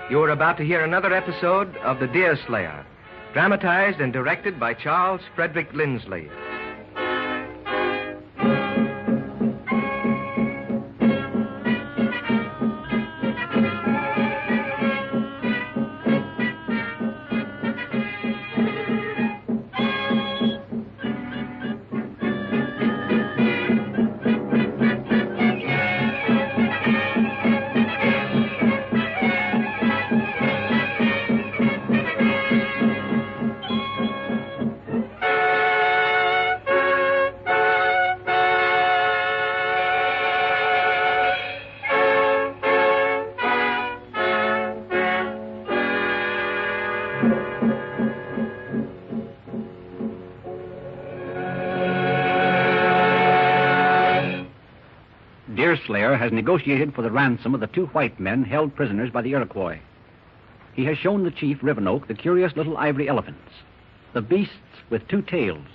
You are about to hear another episode of The Deerslayer, dramatized and directed by Charles Frederick Lindsley. Deerslayer has negotiated for the ransom of the two white men held prisoners by the Iroquois. He has shown the chief, Rivenoak, the curious little ivory elephants, the beasts with two tails,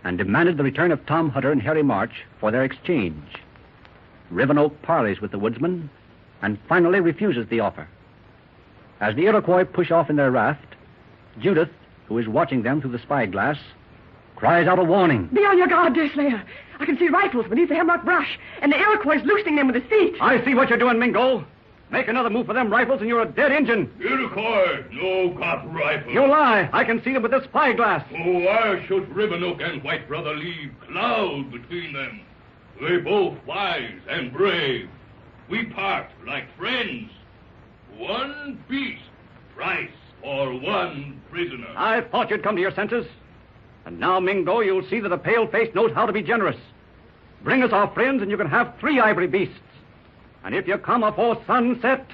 and demanded the return of Tom Hutter and Harry March for their exchange. Rivenoak parleys with the woodsman and finally refuses the offer. As the Iroquois push off in their raft, Judith, who is watching them through the spyglass, cries out a warning. Be on your guard, Deerslayer. I can see rifles beneath the hemlock brush, and the Iroquois is loosening them with his feet. I see what you're doing, Mingo. Make another move for them rifles, and you're a dead Injun. Iroquois, no got rifle. You lie. I can see them with this spyglass. Oh, I should Rivenoak and White Brother leave cloud between them. They both wise and brave. We part like friends. One beast, price for one prisoner. I thought you'd come to your senses. And now, Mingo, you'll see that a pale-face knows how to be generous. Bring us our friends, and you can have 3 ivory beasts. And if you come afore sunset,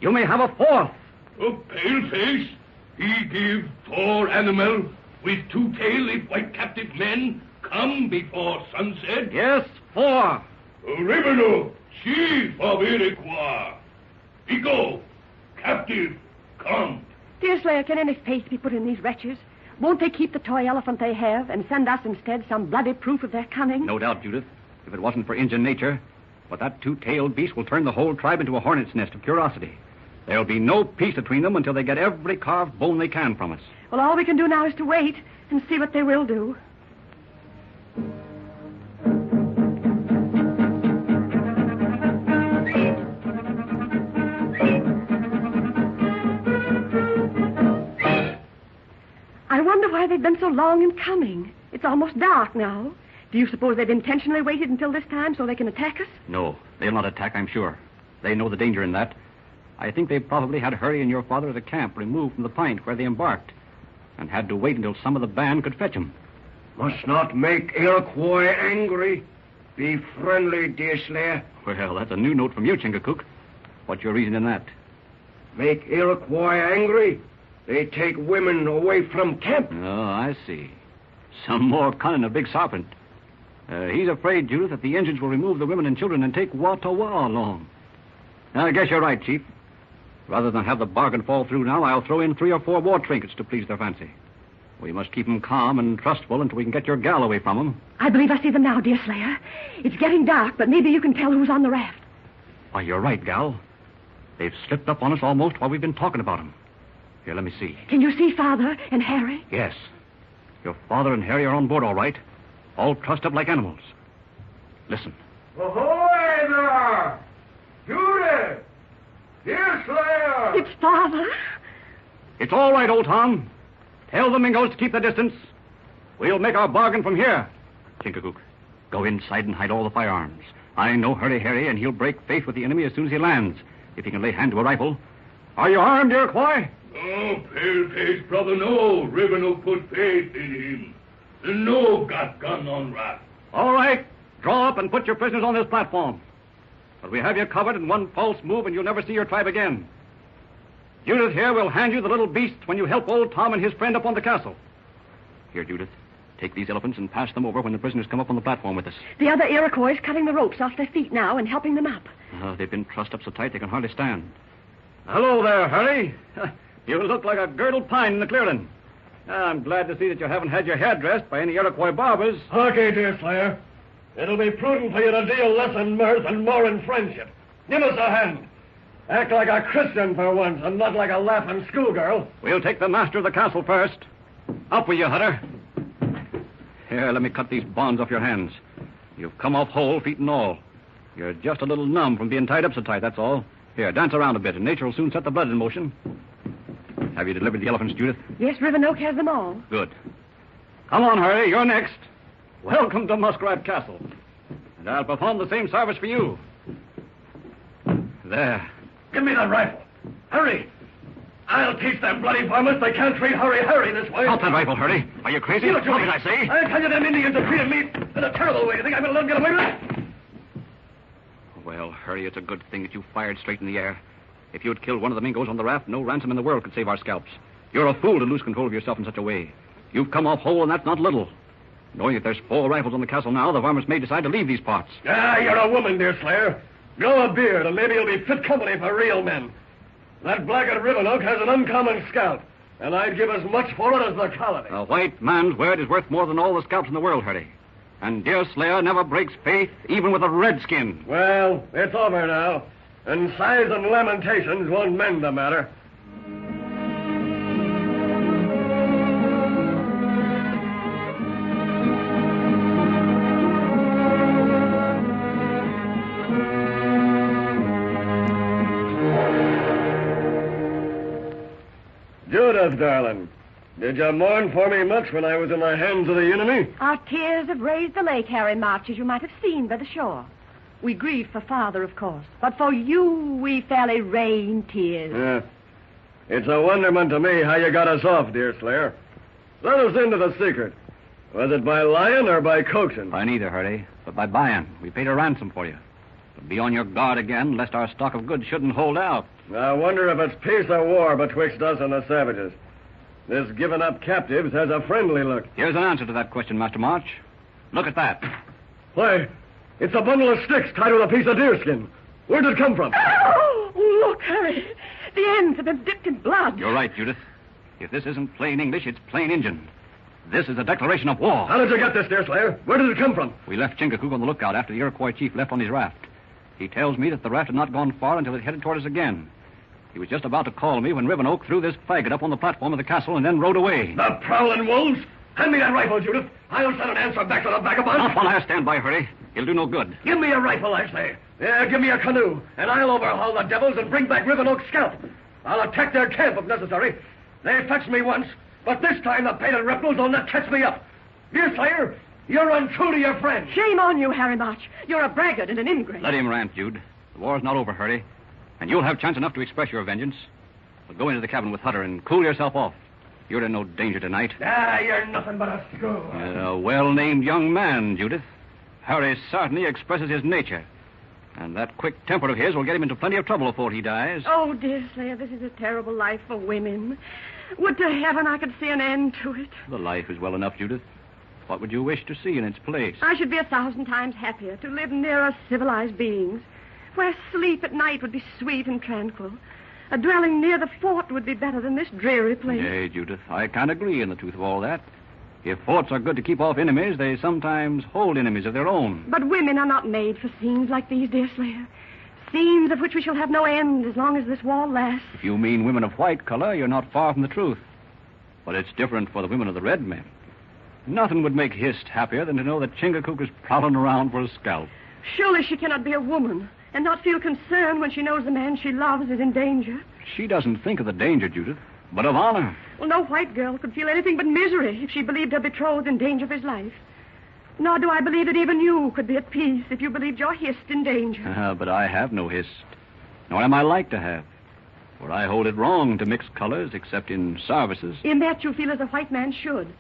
you may have a 4th. A pale-face? He give 4 animal with 2 tail if white captive men come before sunset? Yes, 4. Rivenoak, chief of Iroquois. He go. Captive, come. Deerslayer, can any faith be put in these wretches? Won't they keep the toy elephant they have and send us instead some bloody proof of their cunning? No doubt, Judith. If it wasn't for Injun nature, but that 2-tailed beast will turn the whole tribe into a hornet's nest of curiosity. There'll be no peace between them until they get every carved bone they can from us. Well, all we can do now is to wait and see what they will do. I wonder why they've been so long in coming. It's almost dark now. Do you suppose they've intentionally waited until this time so they can attack us? No, they'll not attack, I'm sure. They know the danger in that. I think they probably had Hurry and your father at a camp removed from the point where they embarked and had to wait until some of the band could fetch them. Must not make Iroquois angry. Be friendly, Deerslayer. Well, that's a new note from you, Chingachgook. What's your reason in that? Make Iroquois angry? They take women away from camp. Oh, I see. Some more cunning of Big Serpent. He's afraid, Judith, that the Indians will remove the women and children and take Wah-ta-Wah along. I guess you're right, Chief. Rather than have the bargain fall through now, I'll throw in 3 or 4 war trinkets to please their fancy. We must keep them calm and trustful until we can get your gal away from them. I believe I see them now, Deerslayer. It's getting dark, but maybe you can tell who's on the raft. Why, you're right, gal. They've slipped up on us almost while we've been talking about them. Here, let me see. Can you see Father and Harry? Yes. Your father and Harry are on board all right. All trussed up like animals. Listen. Ahoy there! Judith! Deerslayer! It's Father. It's all right, old Tom. Tell the Mingos to keep the distance. We'll make our bargain from here. Chingachgook, go inside and hide all the firearms. I know Hurry Harry, and he'll break faith with the enemy as soon as he lands, if he can lay hand to a rifle. Are you armed, Iroquois? Oh, pale-face brother, no. Rivenoak put faith in him. And no got gun on raft. All right. Draw up and put your prisoners on this platform. But we have you covered in one false move, and you'll never see your tribe again. Judith here will hand you the little beast when you help old Tom and his friend up on the castle. Here, Judith. Take these elephants and pass them over when the prisoners come up on the platform with us. The other Iroquois cutting the ropes off their feet now and helping them up. They've been trussed up so tight they can hardly stand. Hello there, Harry. You look like a girdled pine in the clearing. I'm glad to see that you haven't had your hair dressed by any Iroquois barbers. Okay, Deerslayer. It'll be prudent for you to deal less in mirth and more in friendship. Give us a hand. Act like a Christian for once, and not like a laughing schoolgirl. We'll take the master of the castle first. Up with you, Hutter. Here, let me cut these bonds off your hands. You've come off whole, feet and all. You're just a little numb from being tied up so tight, that's all. Here, dance around a bit, and nature will soon set the blood in motion. Have you delivered the elephants, Judith? Yes, Rivenoak has them all. Good. Come on, Harry, you're next. Welcome to Muskrat Castle. And I'll perform the same service for you. There. Give me that rifle. Hurry. I'll teach them bloody varmints they can't treat Harry this way. Stop that rifle, Harry. Are you crazy? Give it to Stop me. it, I say. I tell you, them Indians have treated me in a terrible way. You think I'm going to let them get away with that? Well, Harry, it's a good thing that you fired straight in the air. If you'd killed one of the Mingos on the raft, no ransom in the world could save our scalps. You're a fool to lose control of yourself in such a way. You've come off whole, and that's not little. Knowing that there's 4 rifles on the castle now, the varmints may decide to leave these parts. Ah, you're a woman, Deerslayer. Grow a beard, and maybe you'll be fit company for real men. That blackguard Rivenoak has an uncommon scalp, and I'd give as much for it as the colony. A white man's word is worth more than all the scalps in the world, Harry. And Deerslayer never breaks faith, even with a redskin. Well, it's over now, and sighs and lamentations won't mend the matter. Judith, darling, did you mourn for me much when I was in the hands of the enemy? Our tears have raised the lake, Harry March, as you might have seen by the shore. We grieved for father, of course, but for you, we fairly rained tears. Yeah. It's a wonderment to me how you got us off, Deerslayer. Let us into the secret. Was it by lying or by coaxing? By neither, Harry, but by buying. We paid a ransom for you. But be on your guard again, lest our stock of goods shouldn't hold out. I wonder if it's peace or war betwixt us and the savages. This giving up captives has a friendly look. Here's an answer to that question, Master March. Look at that. Why, it's a bundle of sticks tied with a piece of deerskin. Where did it come from? Oh, look, Harry. The ends have been dipped in blood. You're right, Judith. If this isn't plain English, it's plain Injun. This is a declaration of war. How did you get this, Deerslayer? Where did it come from? We left Chingachgook on the lookout after the Iroquois chief left on his raft. He tells me that the raft had not gone far until it headed toward us again. He was just about to call me when Rivenoak threw this faggot up on the platform of the castle and then rode away. The prowling wolves! Hand me that rifle, Judith. I'll send an answer back to the vagabond. Not while I stand by, Hurry. He'll do no good. Give me a rifle, I say. Yeah, give me a canoe, and I'll overhaul the devils and bring back Rivenoak's scalp. I'll attack their camp if necessary. They fetched me once, but this time the painted reptiles will not catch me up. Deerslayer, you're untrue to your friend. Shame on you, Harry March. You're a braggart and an ingrate. Let him rant, Jude. The war's not over, Hurry. And you'll have chance enough to express your vengeance. But go into the cabin with Hutter and cool yourself off. You're in no danger tonight. Ah, you're nothing but a school. A well-named young man, Judith. Harry certainly expresses his nature. And that quick temper of his will get him into plenty of trouble before he dies. Oh, Deerslayer, this is a terrible life for women. Would to heaven I could see an end to it. The life is well enough, Judith. What would you wish to see in its place? I should be 1,000 times happier to live nearer civilized beings, where sleep at night would be sweet and tranquil. A dwelling near the fort would be better than this dreary place. Nay, Judith, I can't agree in the truth of all that. If forts are good to keep off enemies, they sometimes hold enemies of their own. But women are not made for scenes like these, Deerslayer. Scenes of which we shall have no end as long as this war lasts. If you mean women of white color, you're not far from the truth. But it's different for the women of the red men. Nothing would make Hist happier than to know that Chingachgook is prowling around for a scalp. Surely she cannot be a woman and not feel concern when she knows the man she loves is in danger. She doesn't think of the danger, Judith, but of honor. Well, no white girl could feel anything but misery if she believed her betrothed in danger of his life. Nor do I believe that even you could be at peace if you believed your Hist in danger. But I have no Hist, nor am I like to have. For I hold it wrong to mix colors except in services. In that you feel as a white man should.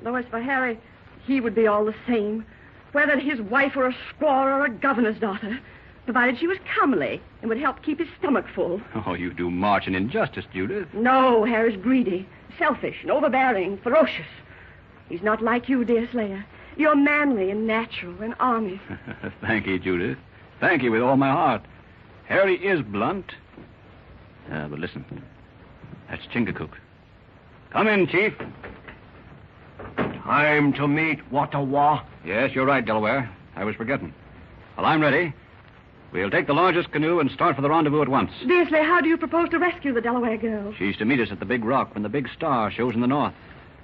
Though as for Harry, he would be all the same, whether his wife were a squaw or a governor's daughter, provided she was comely and would help keep his stomach full. Oh, you do March an injustice, Judith. No, Harry's greedy, selfish, and overbearing, ferocious. He's not like you, Deerslayer. You're manly and natural and honest. Thank you, Judith. Thank you with all my heart. Harry is blunt. But listen, that's Chingachgook. Come in, Chief. Time to meet Watawa. Yes, you're right, Delaware. I was forgetting. Well, I'm ready. We'll take the largest canoe and start for the rendezvous at once. Deerslayer, how do you propose to rescue the Delaware girl? She's to meet us at the big rock when the big star shows in the north.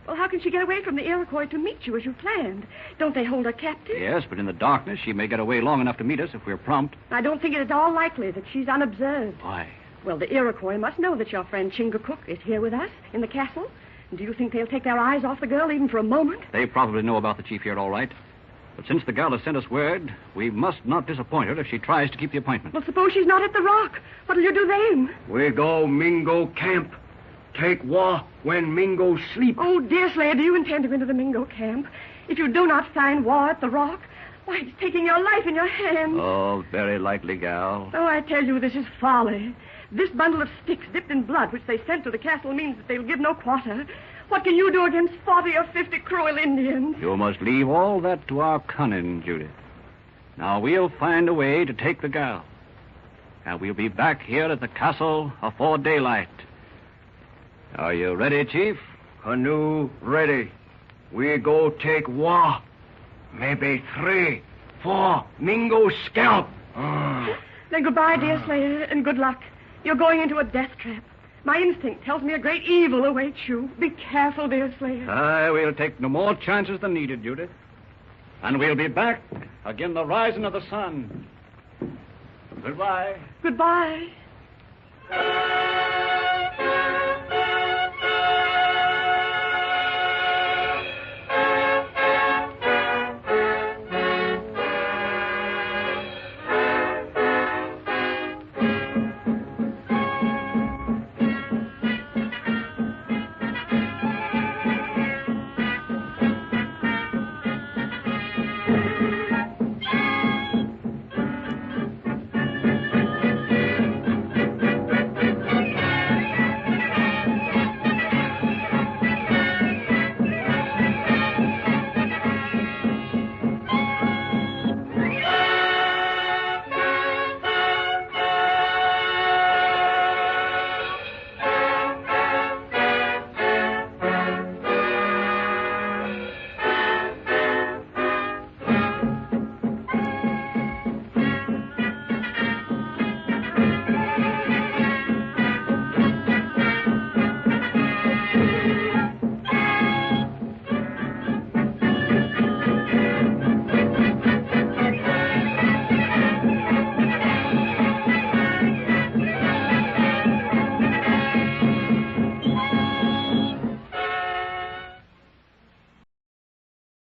Well, how can she get away from the Iroquois to meet you as you planned? Don't they hold her captive? Yes, but in the darkness, she may get away long enough to meet us if we're prompt. I don't think it at all likely that she's unobserved. Why? Well, the Iroquois must know that your friend Chingachgook is here with us in the castle. Do you think they'll take their eyes off the girl even for a moment? They probably know about the chief here, all right. But since the gal has sent us word, we must not disappoint her if she tries to keep the appointment. Well, suppose she's not at the rock. What'll you do then? We go Mingo camp. Take war when Mingo sleep. Oh, Deerslayer, do you intend to go into the Mingo camp? If you do not find war at the rock, why, it's taking your life in your hands. Oh, very likely, gal. Oh, I tell you, this is folly. This bundle of sticks dipped in blood, which they sent to the castle, means that they'll give no quarter. What can you do against 40 or 50 cruel Indians? You must leave all that to our cunning, Judith. Now, we'll find a way to take the gal. And we'll be back here at the castle afore daylight. Are you ready, Chief? Canoe ready. We go take war. Maybe 3, 4 Mingo scalp. Then goodbye, Deerslayer, and good luck. You're going into a death trap. My instinct tells me a great evil awaits you. Be careful, Deerslayer. Aye, we'll take no more chances than needed, Judith. And we'll be back again the rising of the sun. Goodbye. Goodbye.